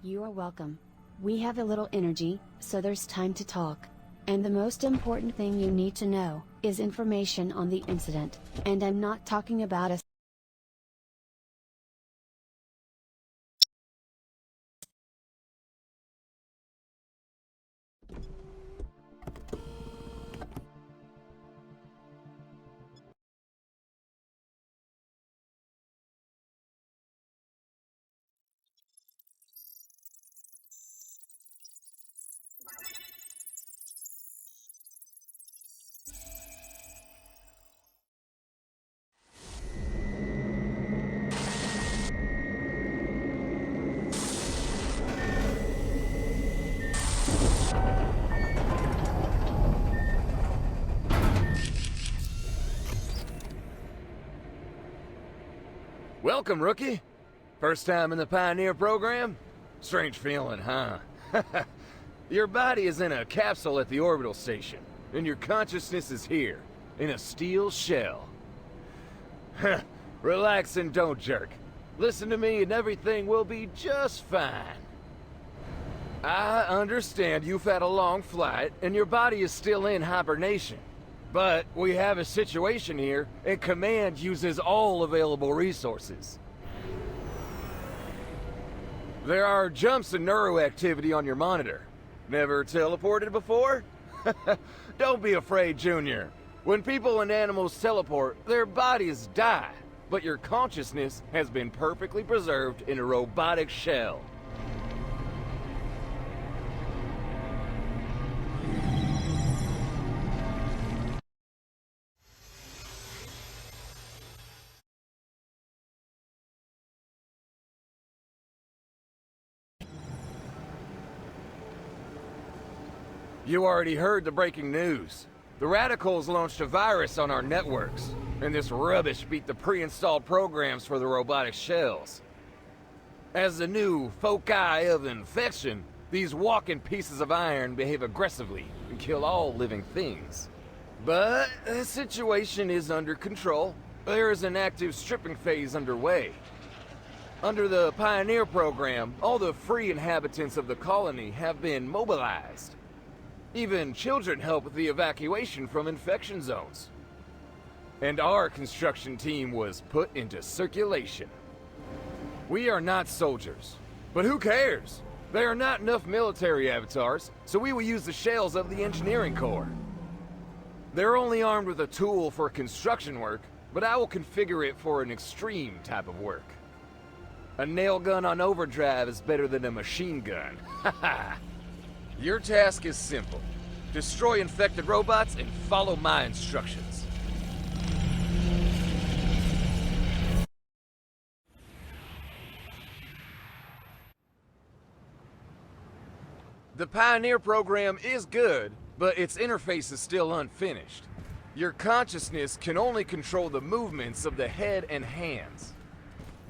You are welcome. We have a little energy, so there's time to talk. And the most important thing you need to know is information on the incident, and I'm not talking about a Welcome, rookie. First time in the Pioneer program? Strange feeling, huh? Your body is in a capsule at the orbital station, and your consciousness is here, in a steel shell. Relax and don't jerk. Listen to me and everything will be just fine. I understand you've had a long flight, and your body is still in hibernation. But we have a situation here, and Command uses all available resources. There are jumps in neuroactivity on your monitor. Never teleported before? Don't be afraid, Junior. When people and animals teleport, their bodies die, but your consciousness has been perfectly preserved in a robotic shell. You already heard the breaking news. The Radicals launched a virus on our networks, and this rubbish beat the pre-installed programs for the robotic shells. As the new foci of infection, these walking pieces of iron behave aggressively and kill all living things. But the situation is under control. There is an active stripping phase underway. Under the Pioneer program, all the free inhabitants of the colony have been mobilized. Even children help with the evacuation from infection zones. And our construction team was put into circulation. We are not soldiers, but who cares? There are not enough military avatars, so we will use the shells of the engineering corps. They're only armed with a tool for construction work, but I will configure it for an extreme type of work. A nail gun on overdrive is better than a machine gun. Haha. Your task is simple. Destroy infected robots and follow my instructions. The Pioneer program is good, but its interface is still unfinished. Your consciousness can only control the movements of the head and hands.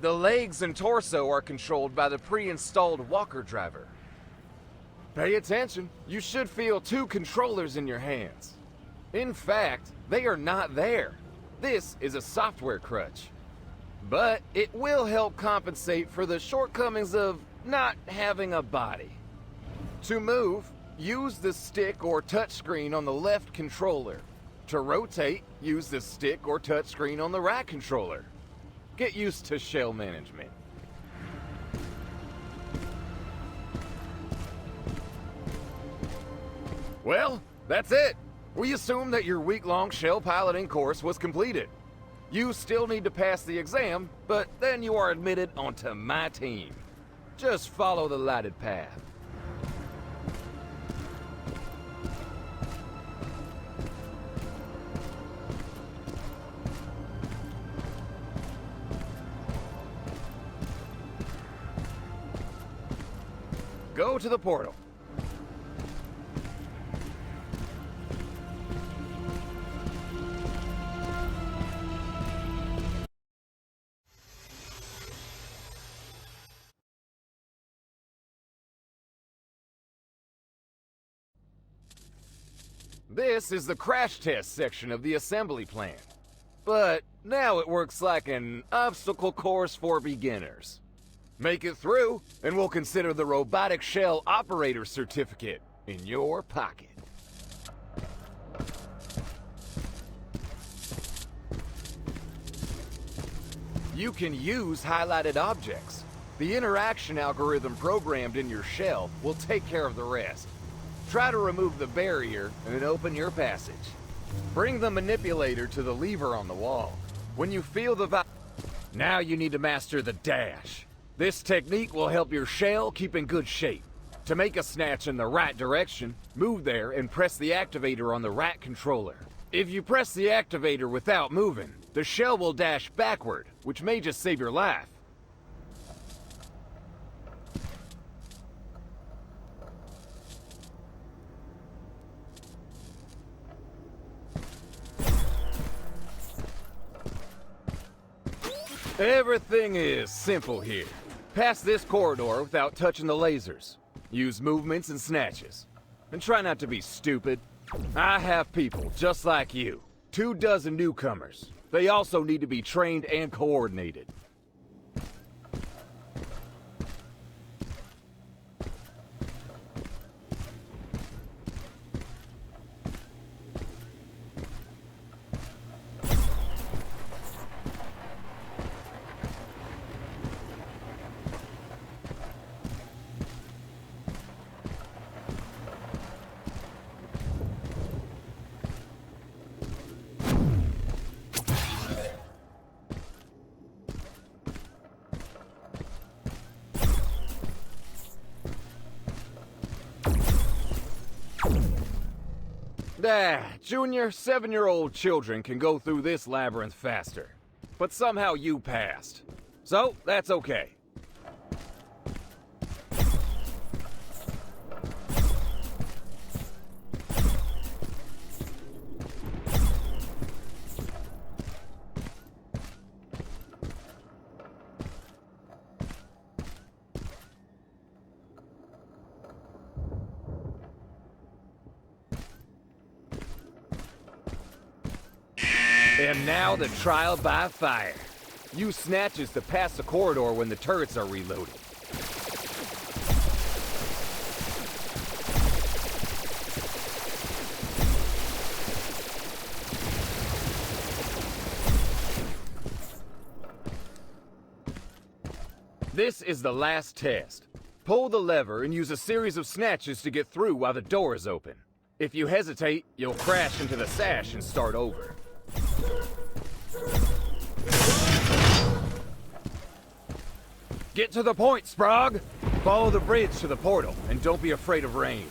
The legs and torso are controlled by the pre-installed walker driver. Pay attention. You should feel two controllers in your hands. In fact, they are not there. This is a software crutch. But it will help compensate for the shortcomings of not having a body. To move, use the stick or touchscreen on the left controller. To rotate, use the stick or touchscreen on the right controller. Get used to shell management. Well, that's it. We assume that your week-long shell piloting course was completed. You still need to pass the exam, but then you are admitted onto my team. Just follow the lighted path. Go to the portal. This is the crash test section of the assembly plan. But now it works like an obstacle course for beginners. Make it through, and we'll consider the robotic shell operator certificate in your pocket. You can use highlighted objects. The interaction algorithm programmed in your shell will take care of the rest. Try to remove the barrier and open your passage. Bring the manipulator to the lever on the wall. When you feel the Now you need to master the dash. This technique will help your shell keep in good shape. To make a snatch in the right direction, move there and press the activator on the right controller. If you press the activator without moving, the shell will dash backward, which may just save your life. Everything is simple here. Pass this corridor without touching the lasers. Use movements and snatches. And try not to be stupid. I have people just like you. 24 newcomers. They also need to be trained and coordinated. Junior, 7-year-old children can go through this labyrinth faster. But somehow you passed. So, that's okay. And now the trial by fire. Use snatches to pass the corridor when the turrets are reloaded. This is the last test. Pull the lever and use a series of snatches to get through while the door is open. If you hesitate, you'll crash into the sash and start over. Get to the point, Sprague! Follow the bridge to the portal, and don't be afraid of rain.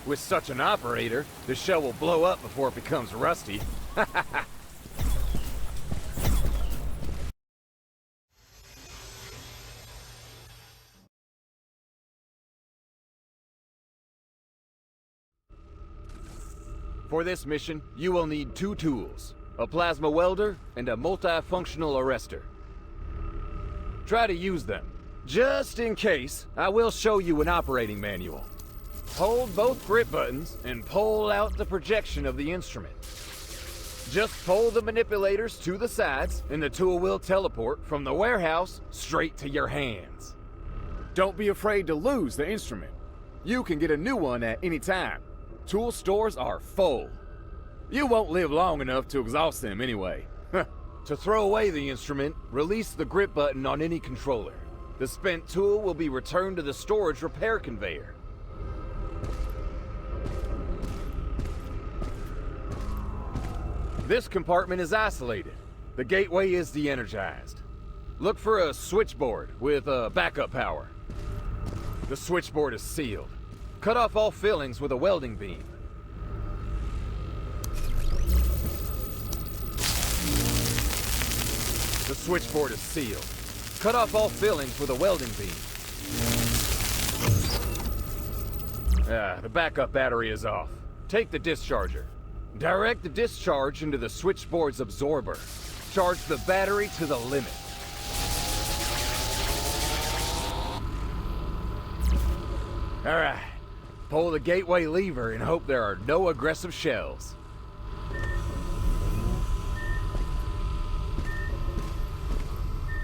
With such an operator, the shell will blow up before it becomes rusty. For this mission, you will need 2 tools. A plasma welder and a multifunctional arrestor. Try to use them. Just in case, I will show you an operating manual. Hold both grip buttons and pull out the projection of the instrument. Just pull the manipulators to the sides and the tool will teleport from the warehouse straight to your hands. Don't be afraid to lose the instrument. You can get a new one at any time. Tool stores are full. You won't live long enough to exhaust them anyway. To throw away the instrument, release the grip button on any controller. The spent tool will be returned to the storage repair conveyor. This compartment is isolated. The gateway is de-energized. Look for a switchboard with backup power. The switchboard is sealed. Cut off all fillings with a welding beam. The switchboard is sealed. Cut off all fillings with a welding beam. The backup battery is off. Take the discharger. Direct the discharge into the switchboard's absorber. Charge the battery to the limit. Alright. Pull the gateway lever and hope there are no aggressive shells.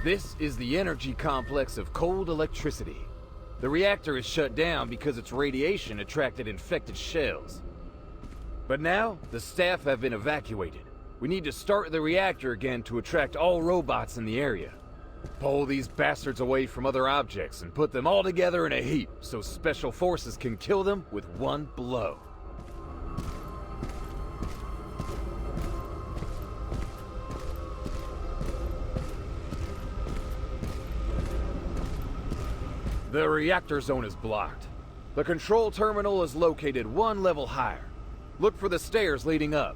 This is the energy complex of cold electricity. The reactor is shut down because its radiation attracted infected shells. But now, the staff have been evacuated. We need to start the reactor again to attract all robots in the area. Pull these bastards away from other objects and put them all together in a heap so special forces can kill them with one blow. The reactor zone is blocked. The control terminal is located one level higher. Look for the stairs leading up.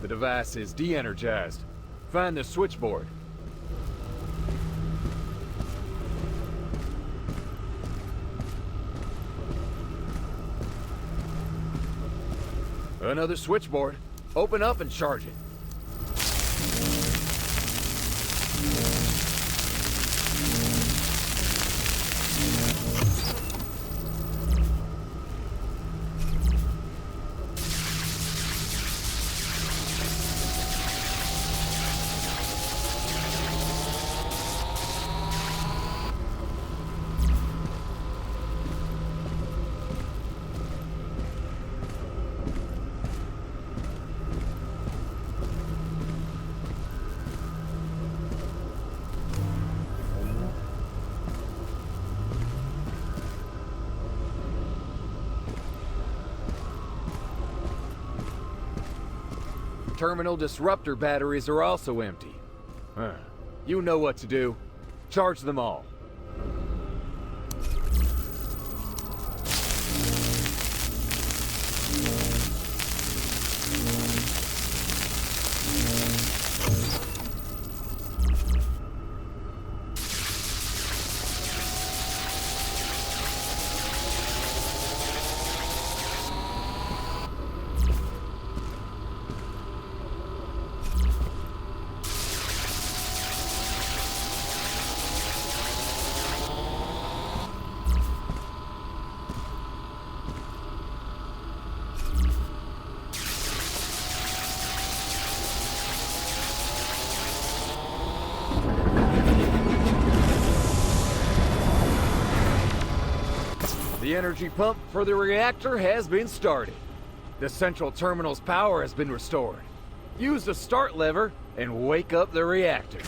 The device is de-energized. Find the switchboard. Another switchboard. Open up and charge it. Terminal disruptor batteries are also empty. You know what to do. Charge them all. The energy pump for the reactor has been started. The central terminal's power has been restored. Use the start lever and wake up the reactor.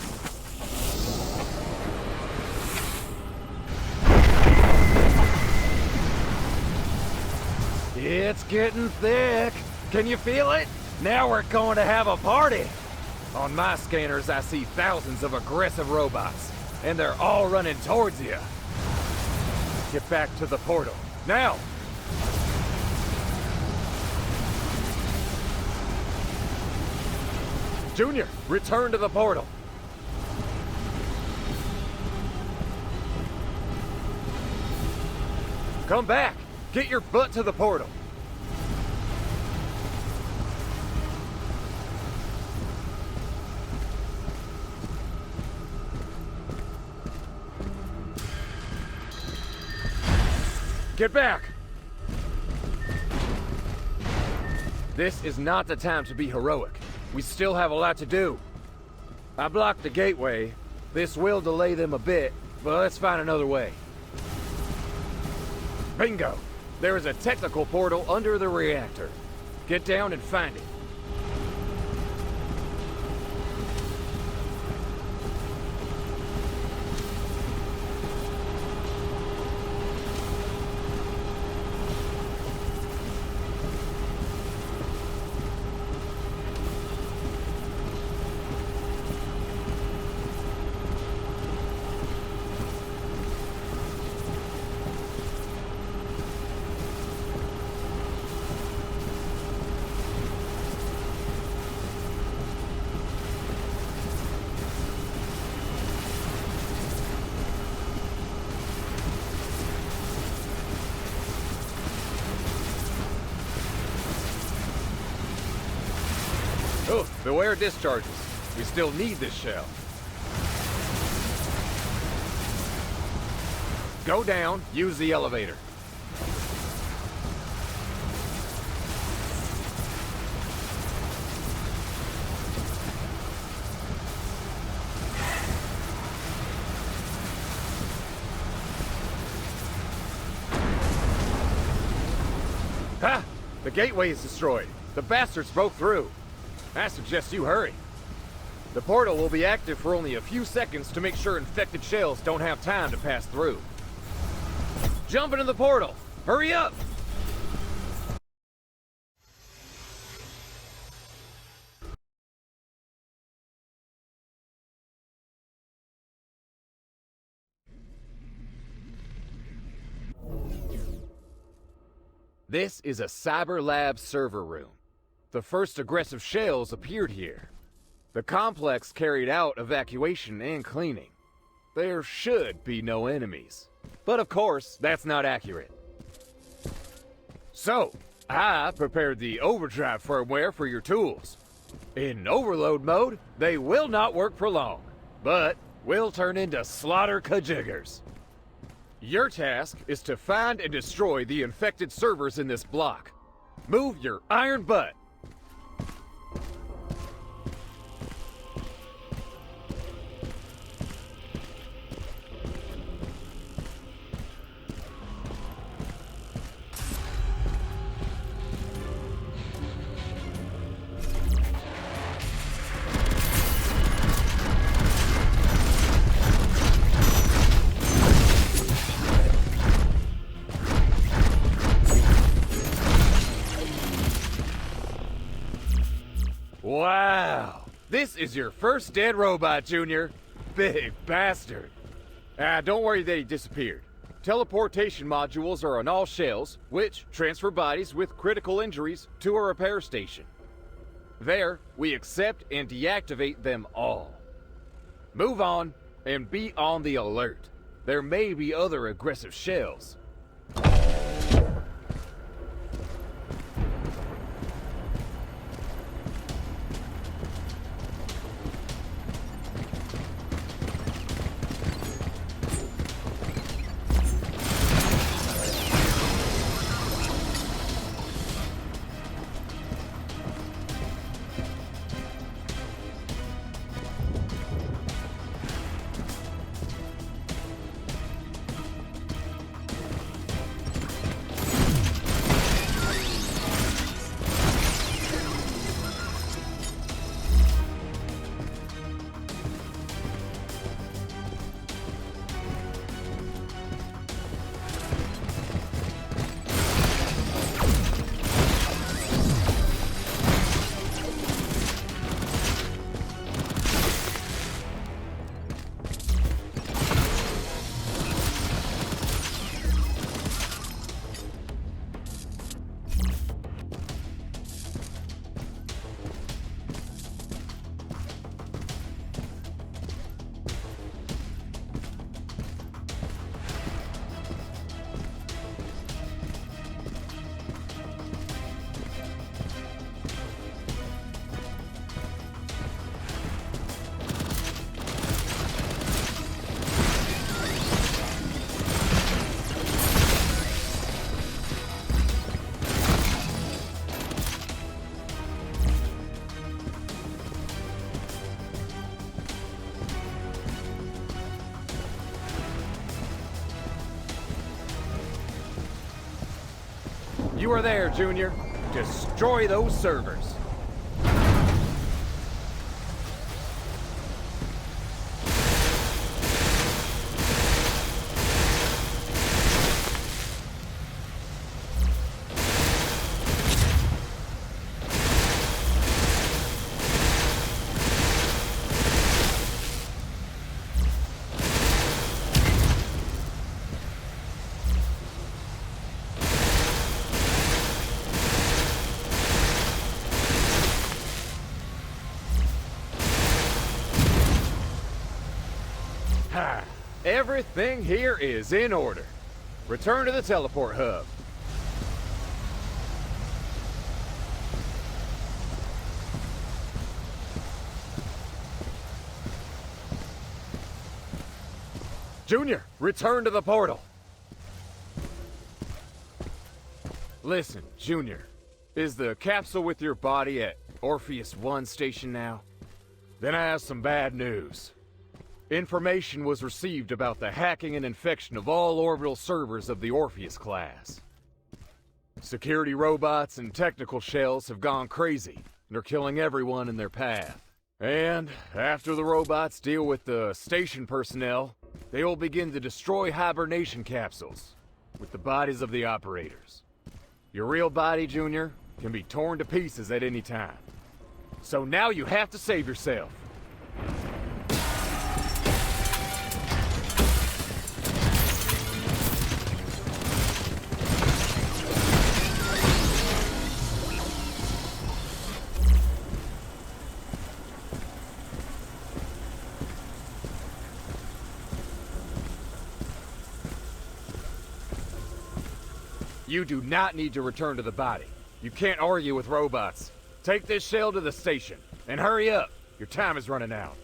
It's getting thick. Can you feel it? Now we're going to have a party. On my scanners, I see thousands of aggressive robots, and they're all running towards you. Get back to the portal, now! Junior, return to the portal. Come back! Get your butt to the portal. Get back! This is not the time to be heroic. We still have a lot to do. I blocked the gateway. This will delay them a bit, but let's find another way. Bingo! There is a technical portal under the reactor. Get down and find it. Oh, beware discharges. We still need this shell. Go down, use the elevator. The gateway is destroyed. The bastards broke through. I suggest you hurry. The portal will be active for only a few seconds to make sure infected shells don't have time to pass through. Jump into the portal! Hurry up! This is a Cyber Lab server room. The first aggressive shells appeared here. The complex carried out evacuation and cleaning. There should be no enemies. But of course, that's not accurate. So, I prepared the overdrive firmware for your tools. In overload mode, they will not work for long, but will turn into slaughter kajiggers. Your task is to find and destroy the infected servers in this block. Move your iron butt. Wow! This is your first dead robot, Junior. Big bastard. Don't worry that he disappeared. Teleportation modules are on all shells, which transfer bodies with critical injuries to a repair station. There, we accept and deactivate them all. Move on, and be on the alert. There may be other aggressive shells. You are there, Junior. Destroy those servers. Everything here is in order. Return to the teleport hub. Junior, return to the portal. Listen, Junior, is the capsule with your body at Orpheus 1 station now? Then I have some bad news. Information was received about the hacking and infection of all orbital servers of the Orpheus class. Security robots and technical shells have gone crazy and are killing everyone in their path. And after the robots deal with the station personnel, they will begin to destroy hibernation capsules with the bodies of the operators. Your real body, Junior, can be torn to pieces at any time. So now you have to save yourself. You do not need to return to the body. You can't argue with robots. Take this shell to the station, and hurry up. Your time is running out.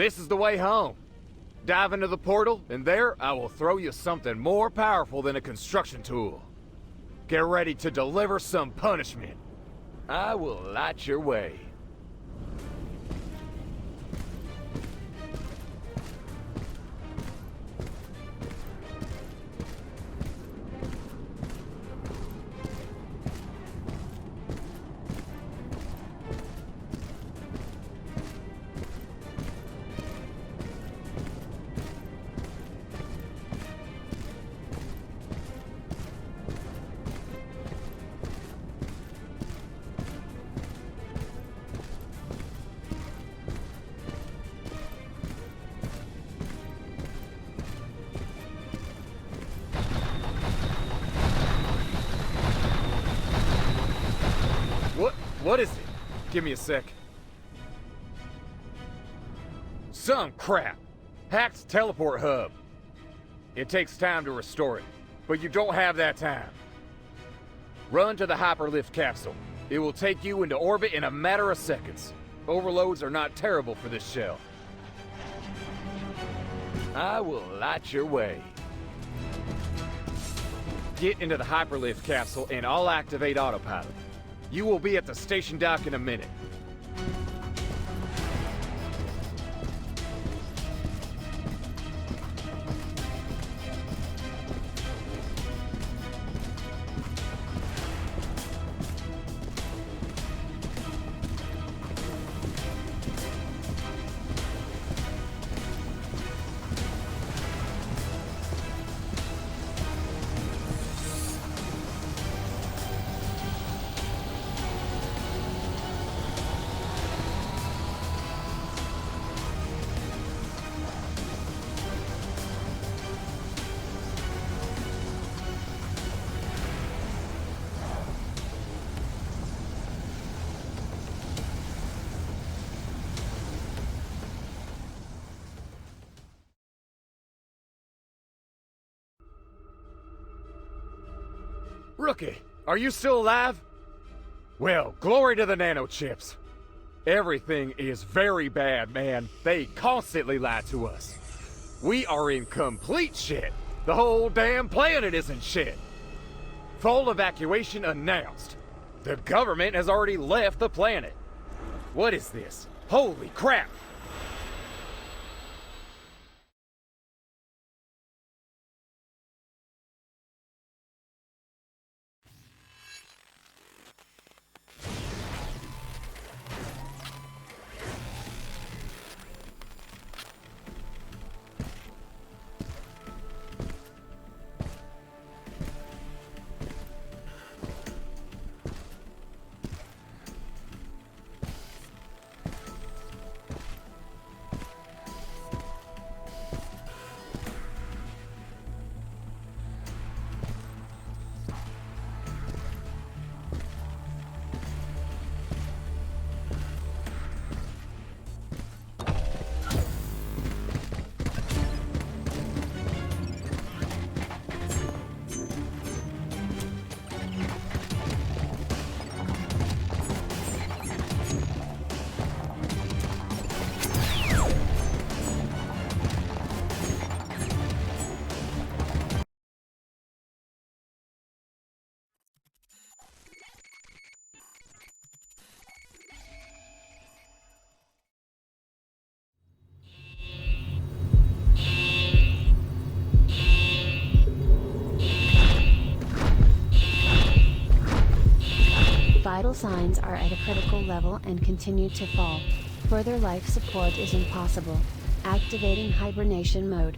This is the way home. Dive into the portal, and there I will throw you something more powerful than a construction tool. Get ready to deliver some punishment. I will light your way. What is it? Give me a sec. Some crap. Hacked teleport hub. It takes time to restore it, but you don't have that time. Run to the hyperlift capsule. It will take you into orbit in a matter of seconds. Overloads are not terrible for this shell. I will light your way. Get into the hyperlift capsule and I'll activate autopilot. You will be at the station dock in a minute. Rookie, are you still alive? Well, glory to the nanochips. Everything is very bad, man. They constantly lie to us. We are in complete shit. The whole damn planet is in shit. Full evacuation announced. The government has already left the planet. What is this? Holy crap! Vital signs are at a critical level and continue to fall. Further life support is impossible. Activating hibernation mode.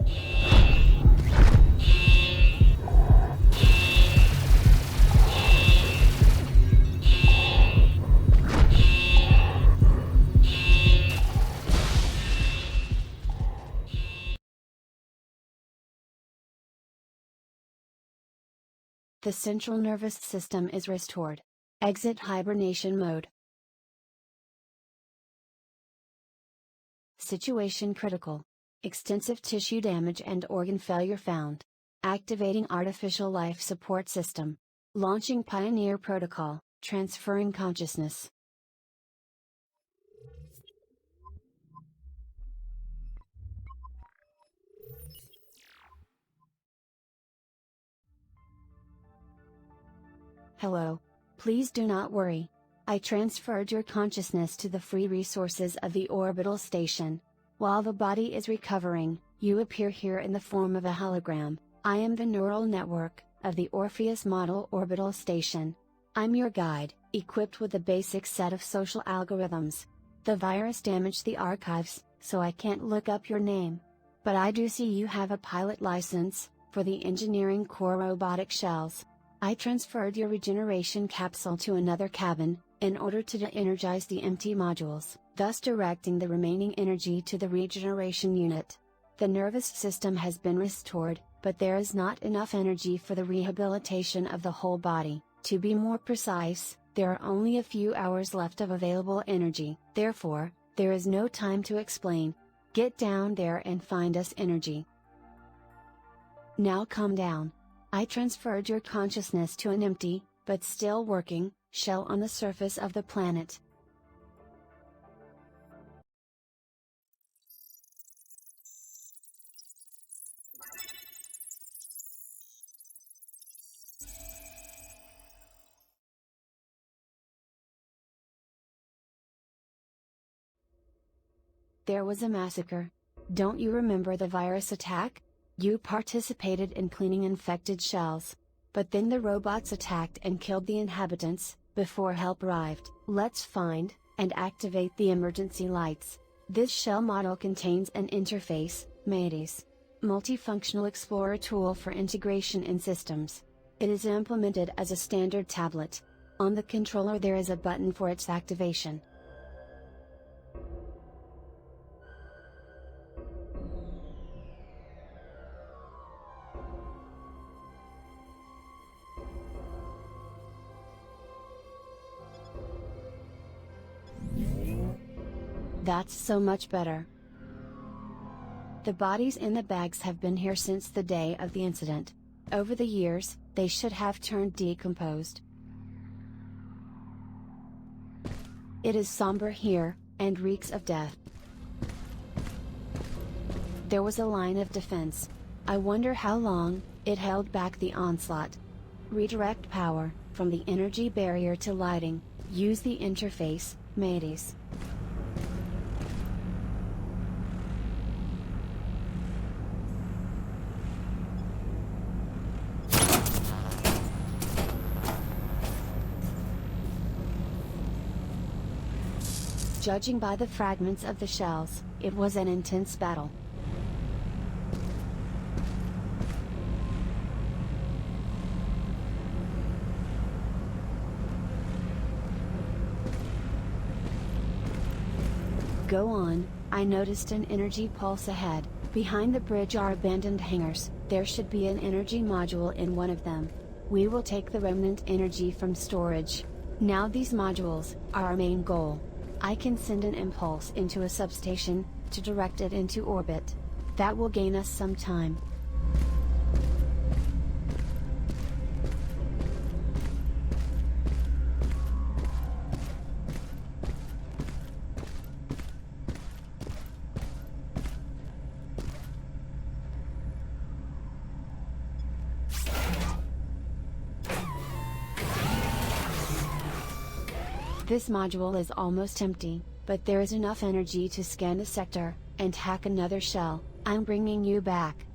The central nervous system is restored. Exit hibernation mode. Situation critical. Extensive tissue damage and organ failure found. Activating artificial life support system. Launching Pioneer protocol, transferring consciousness. Hello. Please do not worry. I transferred your consciousness to the free resources of the orbital station. While the body is recovering, you appear here in the form of a hologram. I am the neural network of the Orpheus Model Orbital Station. I'm your guide, equipped with a basic set of social algorithms. The virus damaged the archives, so I can't look up your name. But I do see you have a pilot license for the engineering core robotic shells. I transferred your regeneration capsule to another cabin, in order to de-energize the empty modules, thus directing the remaining energy to the regeneration unit. The nervous system has been restored, but there is not enough energy for the rehabilitation of the whole body. To be more precise, there are only a few hours left of available energy, therefore, there is no time to explain. Get down there and find us energy. Now calm down. I transferred your consciousness to an empty, but still working, shell on the surface of the planet. There was a massacre. Don't you remember the virus attack? You participated in cleaning infected shells. But then the robots attacked and killed the inhabitants, before help arrived. Let's find, and activate the emergency lights. This shell model contains an interface, MIroWin, multifunctional explorer tool for integration in systems. It is implemented as a standard tablet. On the controller there is a button for its activation. That's so much better. The bodies in the bags have been here since the day of the incident. Over the years, they should have turned decomposed. It is somber here, and reeks of death. There was a line of defense. I wonder how long it held back the onslaught. Redirect power from the energy barrier to lighting. Use the interface, MIroWin. Judging by the fragments of the shells, it was an intense battle. Go on. I noticed an energy pulse ahead. Behind the bridge are abandoned hangars. There should be an energy module in one of them. We will take the remnant energy from storage. Now these modules are our main goal. I can send an impulse into a substation, to direct it into orbit. That will gain us some time. This module is almost empty, but there is enough energy to scan the sector, and hack another shell. I'm bringing you back.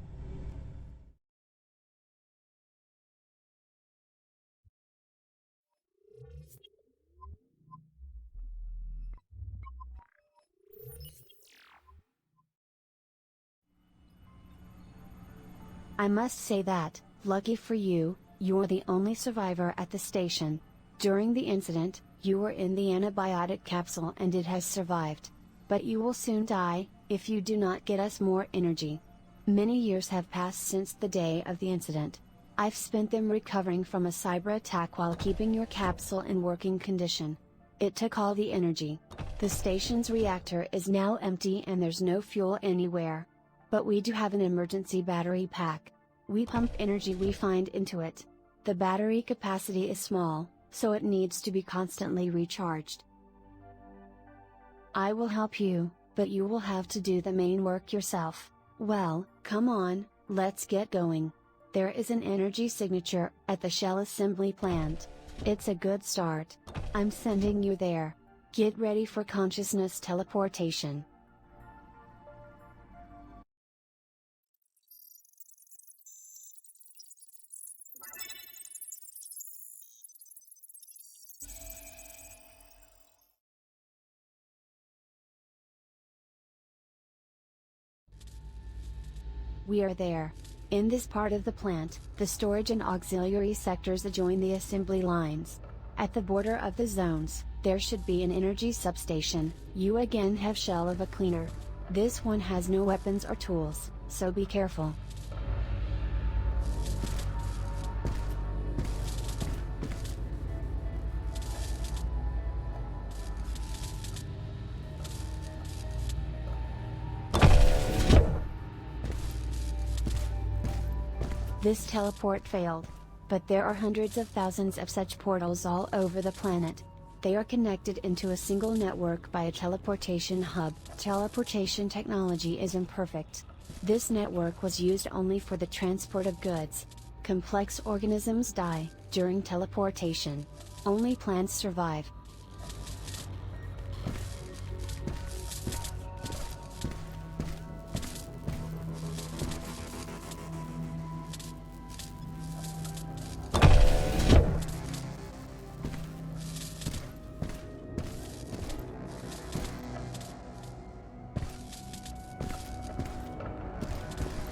I must say that, lucky for you, you're the only survivor at the station. During the incident, you were in the antibiotic capsule and it has survived. But you will soon die, if you do not get us more energy. Many years have passed since the day of the incident. I've spent them recovering from a cyber attack while keeping your capsule in working condition. It took all the energy. The station's reactor is now empty and there's no fuel anywhere. But we do have an emergency battery pack. We pump energy we find into it. The battery capacity is small, so it needs to be constantly recharged. I will help you, but you will have to do the main work yourself. Well, come on, let's get going. There is an energy signature at the shell assembly plant. It's a good start. I'm sending you there. Get ready for consciousness teleportation. We are there. In this part of the plant, the storage and auxiliary sectors adjoin the assembly lines. At the border of the zones, there should be an energy substation. You again have shell of a cleaner. This one has no weapons or tools, so be careful. This teleport failed. But there are hundreds of thousands of such portals all over the planet. They are connected into a single network by a teleportation hub. Teleportation technology is imperfect. This network was used only for the transport of goods. Complex organisms die during teleportation. Only plants survive.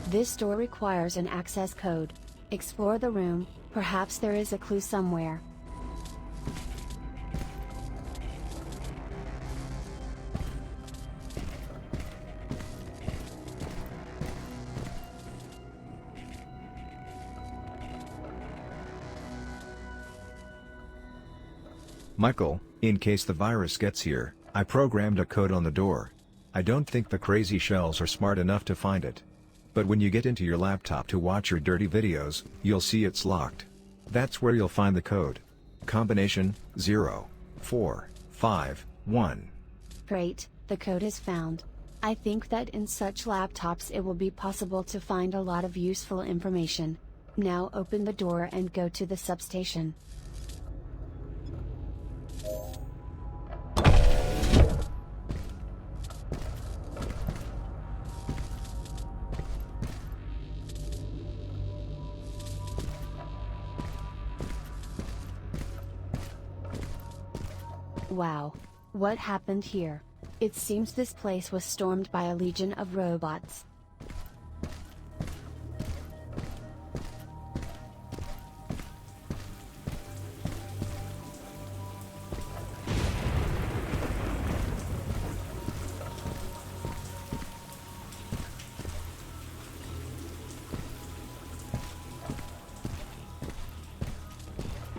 This door requires an access code. Explore the room, perhaps there is a clue somewhere. Michael, in case the virus gets here, I programmed a code on the door. I don't think the crazy shells are smart enough to find it. But when you get into your laptop to watch your dirty videos, you'll see it's locked. That's where you'll find the code. Combination 0451. Great, the code is found. I think that in such laptops it will be possible to find a lot of useful information. Now open the door and go to the substation. Wow. What happened here? It seems this place was stormed by a legion of robots.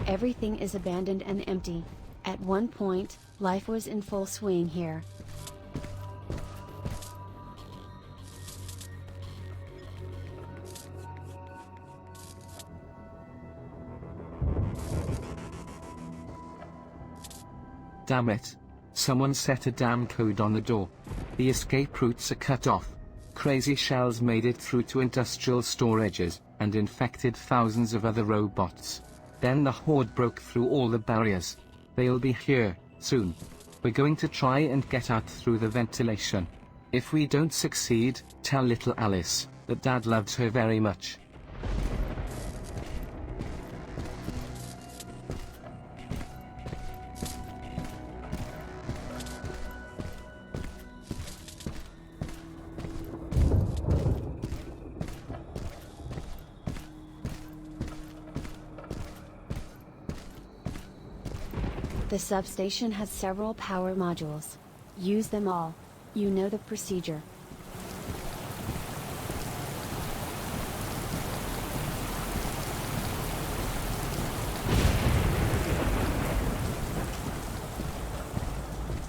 Everything is abandoned and empty. At one point, life was in full swing here. Damn it. Someone set a damn code on the door. The escape routes are cut off. Crazy shells made it through to industrial storages, and infected thousands of other robots. Then the horde broke through all the barriers. They'll be here, soon. We're going to try and get out through the ventilation. If we don't succeed, tell little Alice that Dad loves her very much. The substation has several power modules. Use them all. You know the procedure.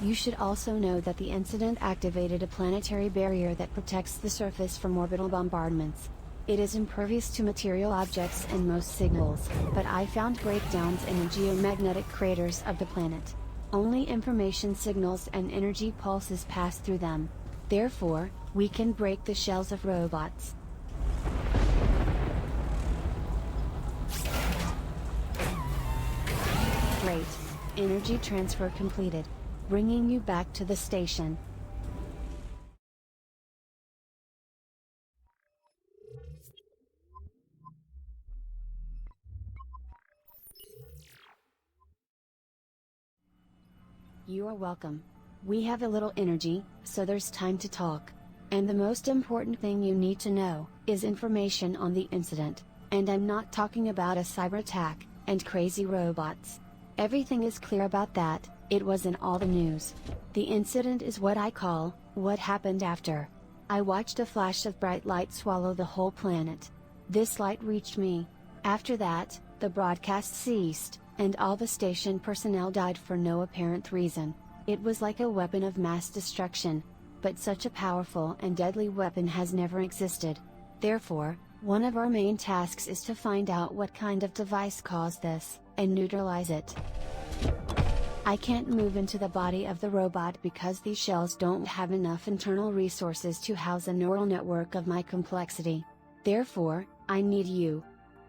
You should also know that the incident activated a planetary barrier that protects the surface from orbital bombardments. It is impervious to material objects and most signals, but I found breakdowns in the geomagnetic craters of the planet. Only information signals and energy pulses pass through them. Therefore, we can break the shells of robots. Great. Energy transfer completed. Bringing you back to the station. You are welcome. We have a little energy, so there's time to talk. And the most important thing you need to know is information on the incident. And I'm not talking about a cyber attack and crazy robots. Everything is clear about that. It was in all the news. The incident is what I call, what happened after. I watched a flash of bright light swallow the whole planet. This light reached me. After that, the broadcast ceased, and all the station personnel died for no apparent reason. It was like a weapon of mass destruction. But such a powerful and deadly weapon has never existed. Therefore, one of our main tasks is to find out what kind of device caused this, and neutralize it. I can't move into the body of the robot because these shells don't have enough internal resources to house a neural network of my complexity. Therefore, I need you.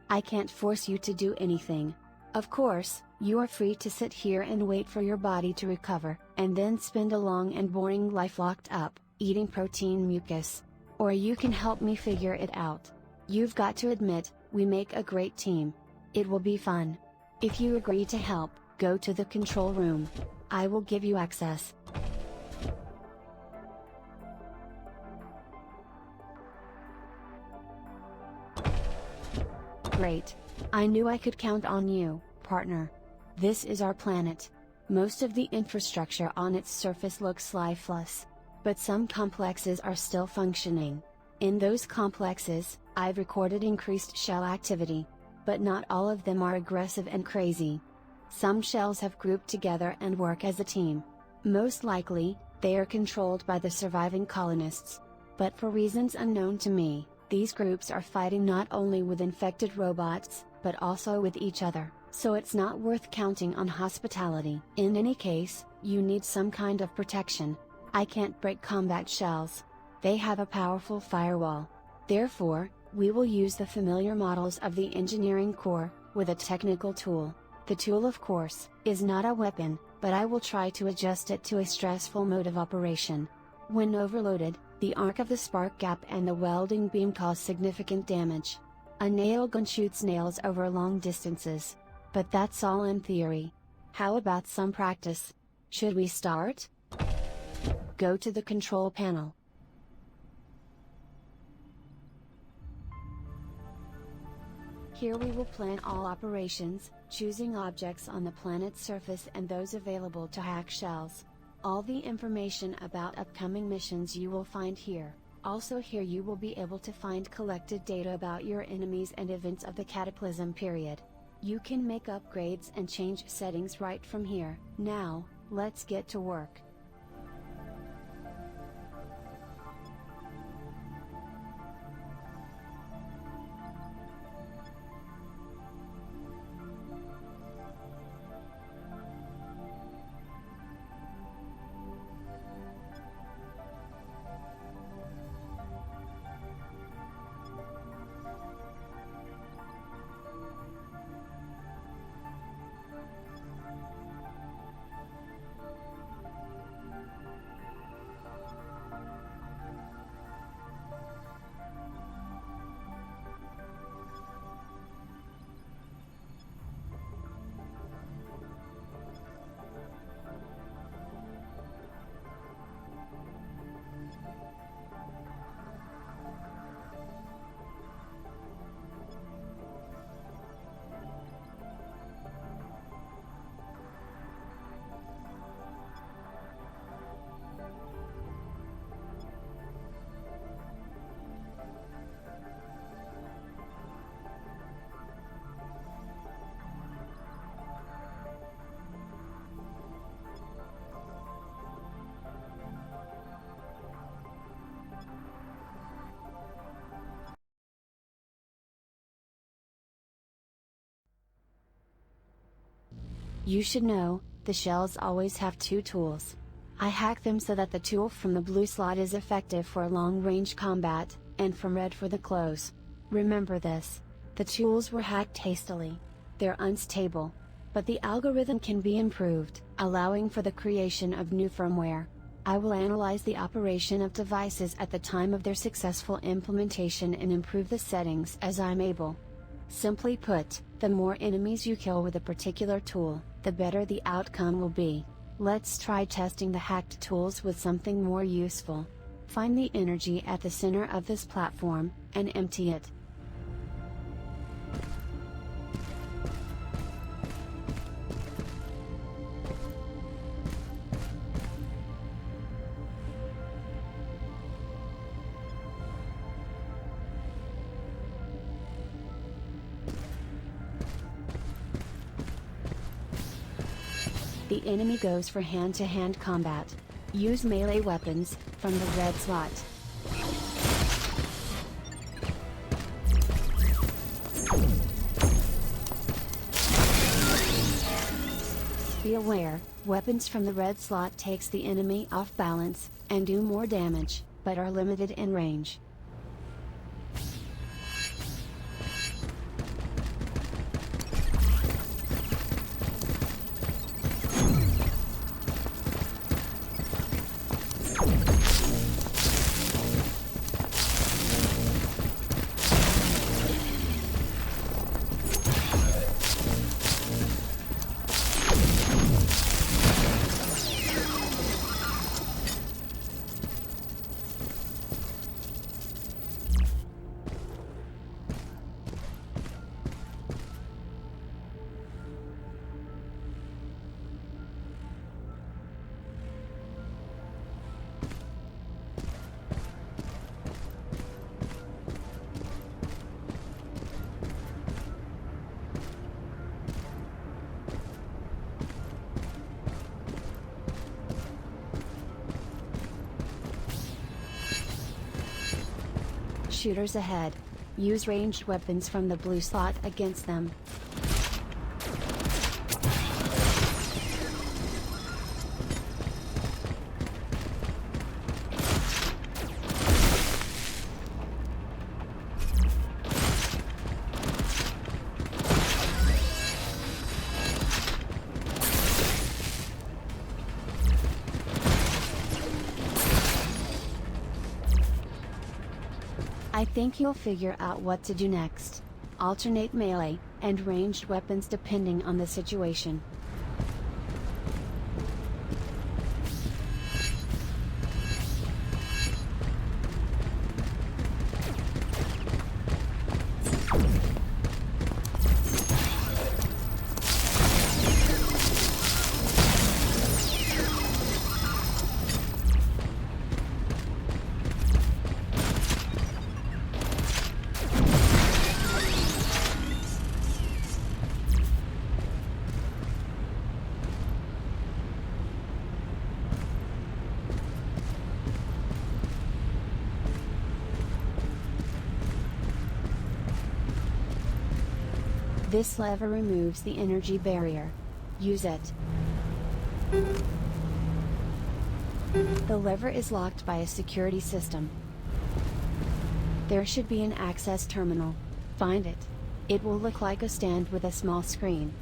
I can't force you to do anything. Of course, you are free to sit here and wait for your body to recover, and then spend a long and boring life locked up, eating protein mucus. Or you can help me figure it out. You've got to admit, we make a great team. It will be fun. If you agree to help, go to the control room. I will give you access. Great. I knew I could count on you, partner. This is our planet. Most of the infrastructure on its surface looks lifeless. But some complexes are still functioning. In those complexes, I've recorded increased shell activity. But not all of them are aggressive and crazy. Some shells have grouped together and work as a team. Most likely, they are controlled by the surviving colonists. But for reasons unknown to me, these groups are fighting not only with infected robots, but also with each other, so it's not worth counting on hospitality. In any case, you need some kind of protection. I can't break combat shells. They have a powerful firewall. Therefore, we will use the familiar models of the engineering core, with a technical tool. The tool, of course, is not a weapon, but I will try to adjust it to a stressful mode of operation. When overloaded, the arc of the spark gap and the welding beam cause significant damage. A nail gun shoots nails over long distances. But that's all in theory. How about some practice? Should we start? Go to the control panel. Here we will plan all operations, choosing objects on the planet's surface and those available to hack shells. All the information about upcoming missions you will find here. Also here you will be able to find collected data about your enemies and events of the Cataclysm period. You can make upgrades and change settings right from here. Now, let's get to work. You should know, the shells always have two tools. I hacked them so that the tool from the blue slot is effective for long-range combat, and from red for the close. Remember this. The tools were hacked hastily. They're unstable. But the algorithm can be improved, allowing for the creation of new firmware. I will analyze the operation of devices at the time of their successful implementation and improve the settings as I'm able. Simply put, the more enemies you kill with a particular tool, the better the outcome will be. Let's try testing the hacked tools with something more useful. Find the energy at the center of this platform, and empty it. The enemy goes for hand-to-hand combat. Use melee weapons, from the red slot. Be aware, weapons from the red slot takes the enemy off balance, and do more damage, but are limited in range. Shooters ahead. Use ranged weapons from the blue slot against them. I think you'll figure out what to do next. Alternate melee and ranged weapons depending on the situation. This lever removes the energy barrier. Use it. The lever is locked by a security system. There should be an access terminal. Find it. It will look like a stand with a small screen.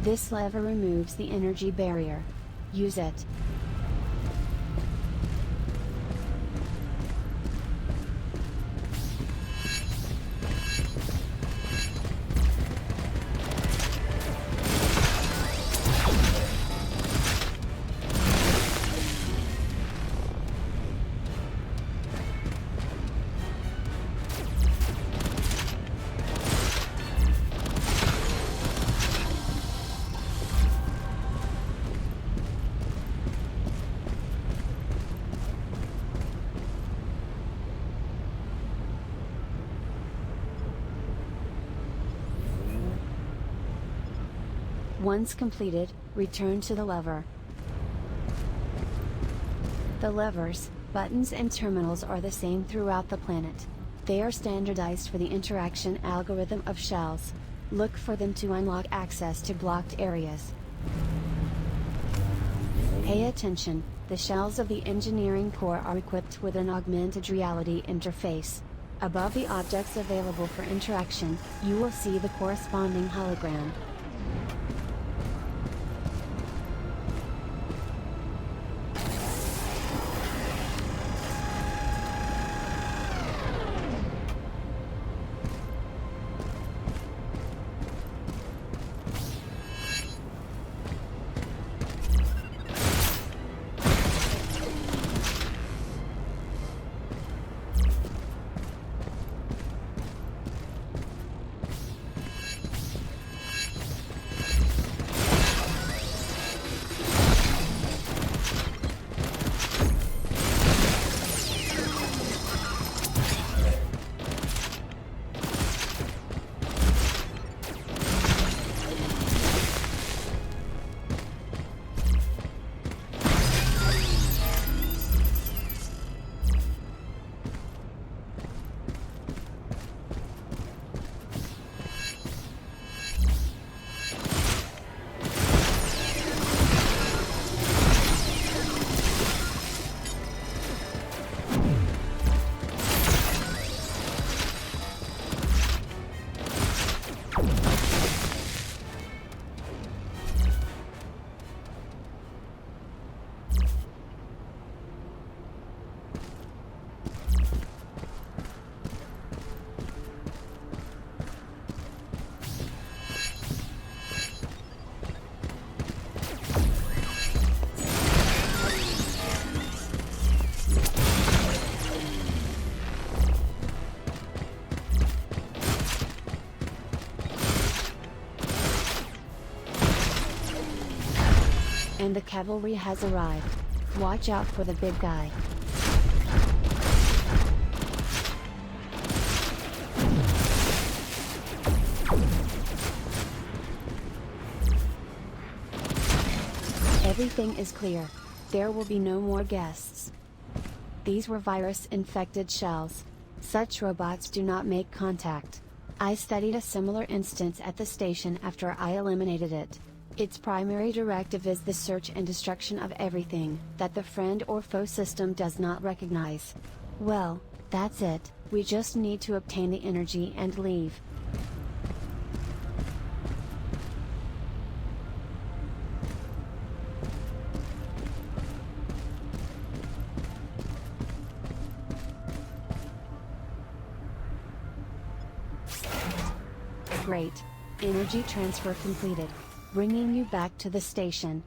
This lever removes the energy barrier. Use it. Once completed, return to the lever. The levers, buttons and terminals are the same throughout the planet. They are standardized for the interaction algorithm of shells. Look for them to unlock access to blocked areas. Pay attention, the shells of the engineering core are equipped with an augmented reality interface. Above the objects available for interaction, you will see the corresponding hologram. And the cavalry has arrived. Watch out for the big guy. Everything is clear. There will be no more guests. These were virus-infected shells. Such robots do not make contact. I studied a similar instance at the station after I eliminated it. Its primary directive is the search and destruction of everything that the friend or foe system does not recognize. Well, that's it, we just need to obtain the energy and leave. Great. Energy transfer completed. Bringing you back to the station.